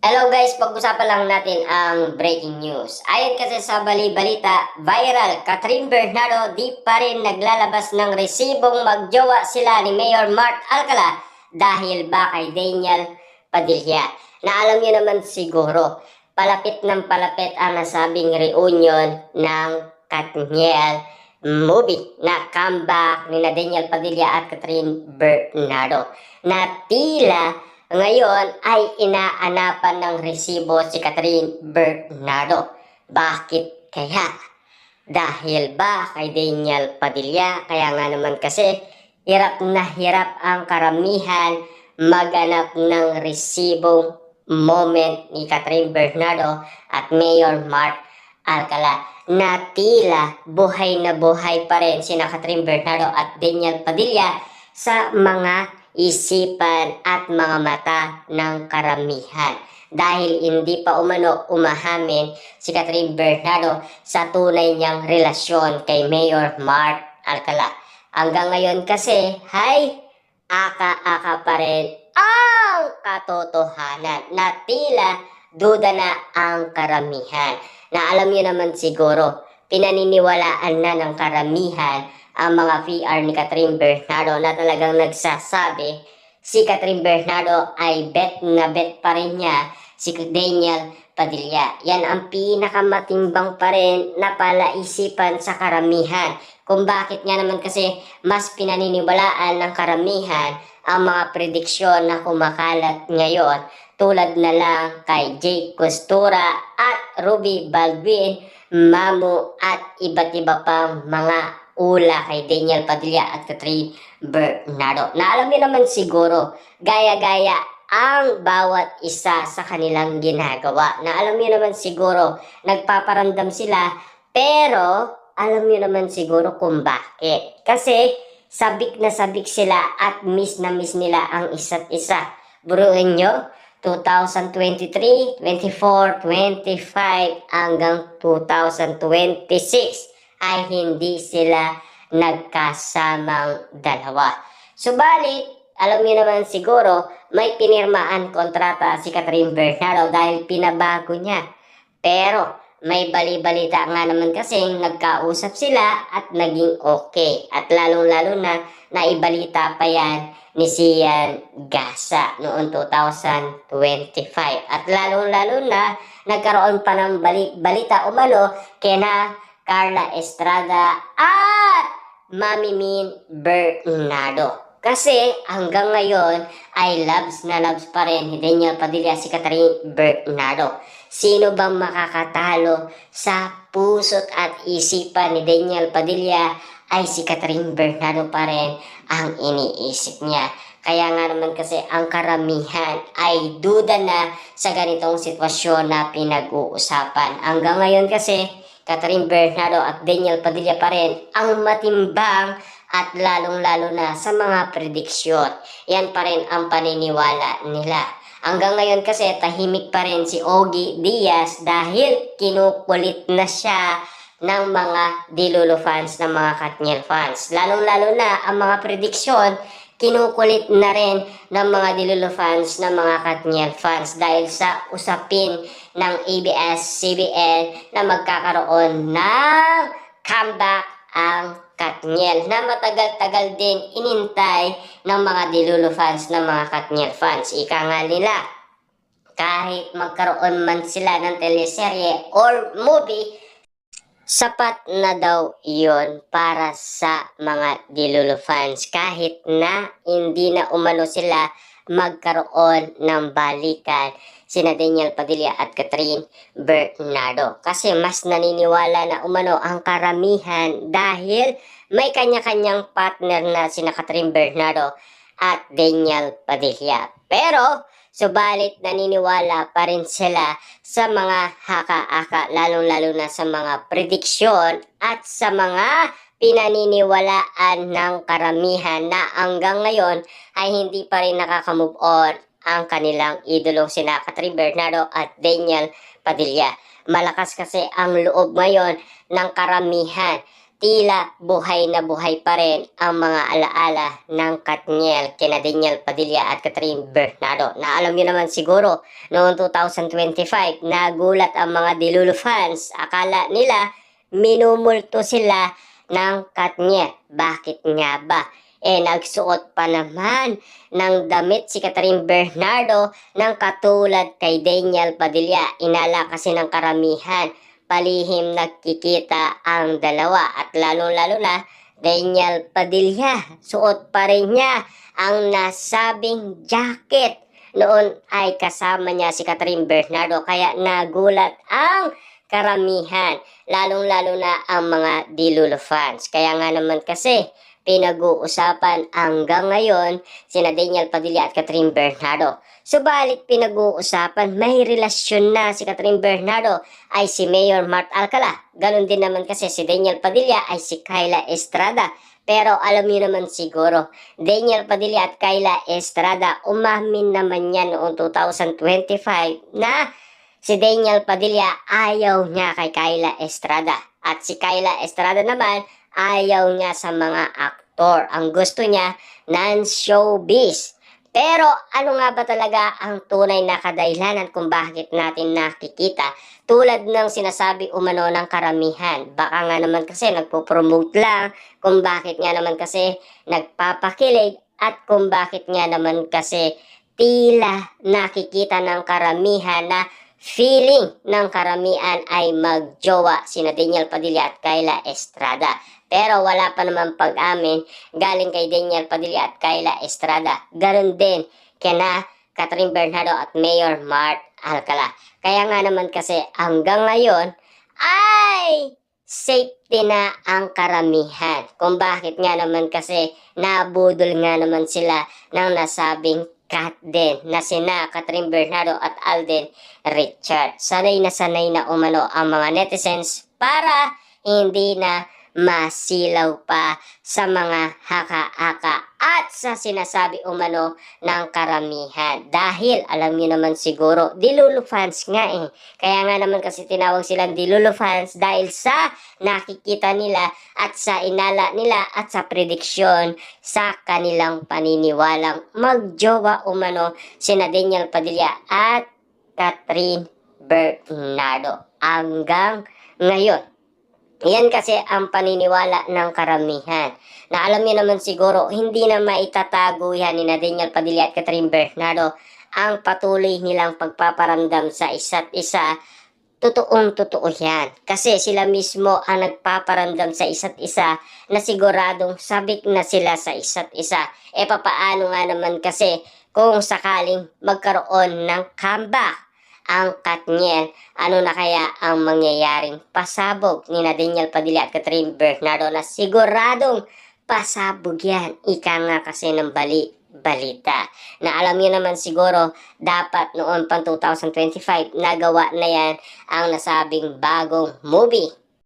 Hello guys, pag-usapan lang natin ang breaking news. Ayon kasi sa bali-balita, viral, Catherine Bernardo di pa rin naglalabas ng resibong magjowa sila ni Mayor Mart Alcala dahil ba kay Daniel Padilla. Na alam niyo naman siguro, palapit ng palapit ang nasabing reunion ng Katniel movie na comeback ni Daniel Padilla at Catherine Bernardo na tila ngayon ay inaanapan ng resibo si Catherine Bernardo. Bakit kaya? Dahil ba kay Daniel Padilla? Kaya nga naman kasi hirap na hirap ang karamihan maganap ng resibong moment ni Catherine Bernardo at Mayor Mark Alcala na tila buhay na buhay pa rin sina Catherine Bernardo at Daniel Padilla sa mga isipan at mga mata ng karamihan dahil hindi pa umano umahamin si Catherine Bernardo sa tunay niyang relasyon kay Mayor Mark Alcala. Hanggang ngayon kasi, aka-aka pa rin ang katotohanan na tila duda na ang karamihan. Na alam niyo naman siguro, pinaniniwalaan na ng karamihan ang mga PR ni Catherine Bernardo na talagang nagsasabi si Catherine Bernardo ay bet na bet pa rin niya si Daniel Padilla. Yan ang pinakamatimbang pa rin na palaisipan sa karamihan. Kung bakit nga naman kasi mas pinaniniwalaan ng karamihan ang mga prediksyon na kumakalat ngayon tulad na lang kay Jake Costura at Ruby Baldwin, Mamu at iba't iba pang mga ula kay Daniel Padilla at Catherine Bernardo. Na alam niyo naman siguro, gaya-gaya ang bawat isa sa kanilang ginagawa. Na alam niyo naman siguro, nagpaparamdam sila, pero alam niyo naman siguro kung bakit. Kasi sabik na sabik sila at miss na miss nila ang isa't isa. Buruin nyo, 2023, 24, 25 hanggang 2026 ay hindi sila nagkasamang dalawa. Subalit, alam niyo naman siguro, may pinirmaan kontrata si Catherine Bernardo dahil pinabago niya. Pero, may bali-balita nga naman kasi nagkausap sila at naging okay. At lalong-lalo na, naibalita pa yan ni Sian Gasa noong 2025. At lalong-lalo na, nagkaroon pa ng balita umano kina Carla Estrada at Mami Min Bernardo. Kasi hanggang ngayon ay loves na loves pa rin ni Daniel Padilla si Catherine Bernardo. Sino bang makakatalo sa puso't at isipan ni Daniel Padilla ay si Catherine Bernardo pa rin ang iniisip niya. Kaya nga naman kasi ang karamihan ay duda na sa ganitong sitwasyon na pinag-uusapan. Hanggang ngayon kasi Catherine Bernardo at Daniel Padilla pa rin ang matimbang at lalong-lalo na sa mga prediksyon. Yan pa rin ang paniniwala nila. Hanggang ngayon kasi tahimik pa rin si Ogie Diaz dahil kinukulit na siya ng mga Dilulo fans, ng mga Katniel fans. Lalong-lalo na ang mga prediksyon kinukulit na rin ng mga Dilulo fans, ng mga Katniel fans dahil sa usapin ng ABS-CBN na magkakaroon ng comeback ang Katniel na matagal-tagal din inintay ng mga Dilulo fans, ng mga Katniel fans. Ika nga nila, kahit magkaroon man sila ng teleserye or movie, sapat na daw iyon para sa mga Dilulo fans kahit na hindi na umano sila magkaroon ng balikan sina Daniel Padilla at Catherine Bernardo. Kasi mas naniniwala na umano ang karamihan dahil may kanya-kanyang partner na sina Catherine Bernardo at Daniel Padilla. Pero subalit naniniwala pa rin sila sa mga haka-aka, lalong-lalo na sa mga prediksyon at sa mga pinaniniwalaan ng karamihan na hanggang ngayon ay hindi pa rin nakaka-move on ang kanilang idolong sina Catherine Bernardo at Daniel Padilla. Malakas kasi ang loob ngayon ng karamihan tila buhay na buhay pa rin ang mga alaala ng Katniel kina Daniel Padilla at Catherine Bernardo. Na alam niyo naman siguro, noong 2025, nagulat ang mga Delulu fans. Akala nila minumulto sila ng Katniel. Bakit nga ba? Nagsuot pa naman ng damit si Catherine Bernardo ng katulad kay Daniel Padilla. Inala kasi ng karamihan, palihim nagkikita ang dalawa at lalo-lalo na Daniel Padilla. Suot pa rin niya ang nasabing jacket. Noon ay kasama niya si Catherine Bernardo kaya nagulat ang karamihan, lalong-lalo na ang mga Delulu fans. Kaya nga naman kasi pinag-uusapan hanggang ngayon sina Daniel Padilla at Catherine Bernardo. Subalit pinag-uusapan, may relasyon na si Catherine Bernardo ay si Mayor Mart Alcala. Ganon din naman kasi si Daniel Padilla ay si Kyla Estrada. Pero alam niyo naman siguro, Daniel Padilla at Kyla Estrada, umamin naman yan noong 2025 na si Daniel Padilla ayaw niya kay Kyla Estrada. At si Kyla Estrada naman, ayaw niya sa mga aktor. Ang gusto niya, non-showbiz. Pero ano nga ba talaga ang tunay na kadahilanan kung bakit natin nakikita? Tulad ng sinasabi umano ng karamihan. Baka nga naman kasi nagpo-promote lang, kung bakit nga naman kasi nagpapakilig, at kung bakit nga naman kasi tila nakikita ng karamihan na feeling ng karamihan ay magjowa sina Daniel Padilla at Kyla Estrada. Pero wala pa naman pag-amin galing kay Daniel Padilla at Kyla Estrada. Ganon din kina Catherine Bernardo at Mayor Mart Alcala. Kaya nga naman kasi hanggang ngayon ay safety na ang karamihan. Kung bakit nga naman kasi nabudol nga naman sila ng nasabing cat din na sina Catherine Bernardo at Alden Richard. Sanay na umano ang mga netizens para hindi na masilaw pa sa mga haka-haka at sa sinasabi umano ng karamihan. Dahil alam niyo naman siguro, Delulu fans nga eh. Kaya nga naman kasi tinawag silang Delulu fans dahil sa nakikita nila at sa inala nila at sa prediksyon sa kanilang paniniwalang magjowa umano sina Daniel Padilla at Catherine Bernardo. Hanggang ngayon, yan kasi ang paniniwala ng karamihan. Na alam niyo naman siguro, hindi na maitatago yan ni Daniel Padilla at Catherine Bernardo ang patuloy nilang pagpaparamdam sa isa't isa. Totoong-totoo yan. Kasi sila mismo ang nagpaparamdam sa isa't isa na siguradong sabik na sila sa isa't isa. Papaano nga naman kasi kung sakaling magkaroon ng comeback ang Katniel, ano na kaya ang mangyayaring pasabog ni Daniel Padilla at Catherine Bernardo na siguradong pasabog yan. Ika nga kasi ng balita. Na alam niyo naman siguro, dapat noon pang 2025 nagawa na yan ang nasabing bagong movie